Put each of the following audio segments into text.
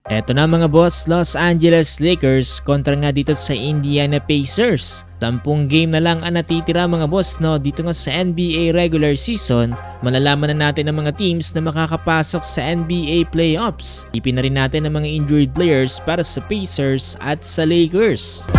Eto na mga boss, Los Angeles Lakers kontra nga dito sa Indiana Pacers. 10 game na lang ang natitira mga boss dito nga sa NBA regular season. Malalaman na natin ang mga teams na makakapasok sa NBA playoffs. Ipin na rin natin ang mga injured players para sa Pacers at sa Lakers.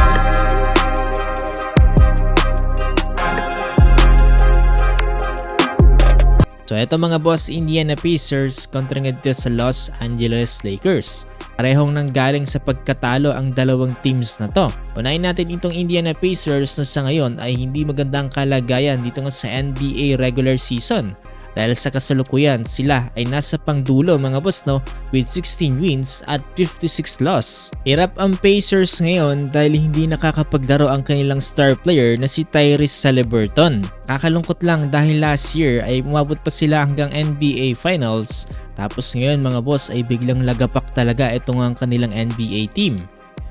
So eto mga boss, Indiana Pacers kontra nga dito sa Los Angeles Lakers. Parehong nanggaling sa pagkatalo ang dalawang teams na to. Unahin natin itong Indiana Pacers na sa ngayon ay hindi magandang kalagayan dito nga sa NBA regular season. Dahil sa kasalukuyan, sila ay nasa pangdulo mga boss with 16 wins at 56 loss. Hirap ang Pacers ngayon dahil hindi nakakapaglaro ang kanilang star player na si Tyrese Haliburton. Kakalungkot lang dahil last year ay umabot pa sila hanggang NBA Finals, tapos ngayon mga boss ay biglang lagapak talaga itong ang kanilang NBA team.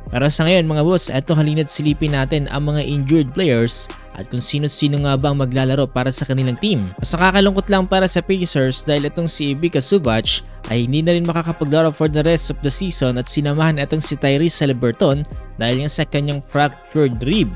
Pero sa ngayon mga boss, eto halina't silipin natin ang mga injured players at kung sino-sino nga bang maglalaro para sa kanilang team. Mas nakakalungkot lang para sa Pacers dahil itong si Ivica Zubac ay hindi na rin makakapaglaro for the rest of the season at sinamahan itong si Tyrese Haliburton dahil nga sa kanyang fractured rib.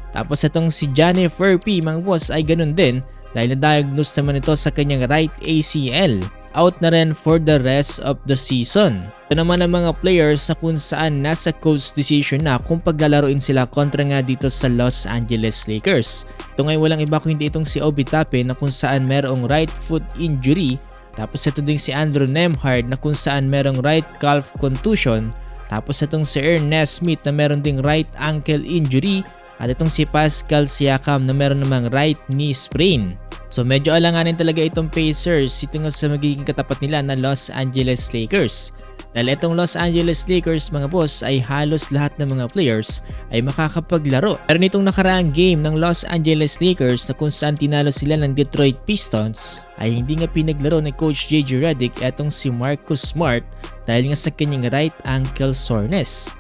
Tapos itong si Johnny Furphy mga boss ay ganun din dahil na-diagnose naman ito sa kanyang right ACL. Out na rin for the rest of the season. Ito naman ang mga players na kung saan nasa coach decision na kung paglalaroin sila kontra nga dito sa Los Angeles Lakers. Ito ngayon walang iba kundi itong si Obi Toppin na kung saan merong right foot injury. Tapos ito din si Andrew Nembhard na kung saan merong right calf contusion. Tapos itong si Ernest Smith na meron ding right ankle injury. At itong si Pascal Siakam na meron namang right knee sprain. So medyo alanganin talaga itong Pacers ito nga sa magiging katapat nila na Los Angeles Lakers. Dahil itong Los Angeles Lakers mga boss ay halos lahat ng mga players ay makakapaglaro. Pero nitong nakaraang game ng Los Angeles Lakers na kung saan tinalo sila ng Detroit Pistons ay hindi nga pinaglaro ni Coach JJ Redick etong si Marcus Smart dahil nga sa kanyang right ankle soreness.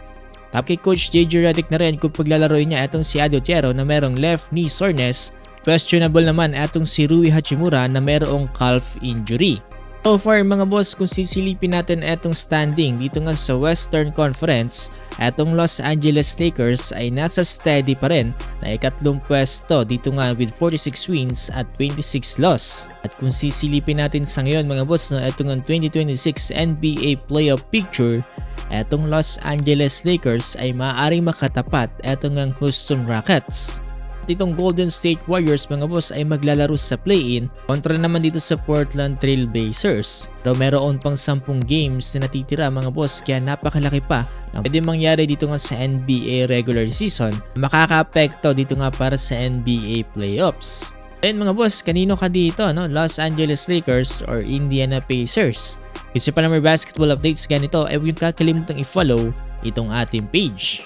Tapos kay Coach JJ Redick na rin kung paglalaroin niya etong si Adi Otero na merong left knee soreness. Questionable naman etong si Rui Hachimura na merong calf injury. So far mga boss, kung sisilipin natin etong standing dito nga sa Western Conference, etong Los Angeles Lakers ay nasa steady pa rin na ikatlong pwesto dito nga with 46 wins at 26 loss. At kung sisilipin natin sa ngayon mga boss, etong ang 2026 NBA playoff picture, etong Los Angeles Lakers ay maaaring makatapat etong ang Houston Rockets. Itong Golden State Warriors mga boss ay maglalaro sa play-in kontra naman dito sa Portland Trail Blazers. Pero meron pang 10 games na natitira mga boss kaya napakalaki pa ang pwede mangyari dito nga sa NBA regular season. Makaka-apekto dito nga para sa NBA playoffs. Ayun mga boss, kanino ka dito Los Angeles Lakers or Indiana Pacers? Kasi pa na may basketball updates ganito ay huwag kakalimutang i-follow itong ating page.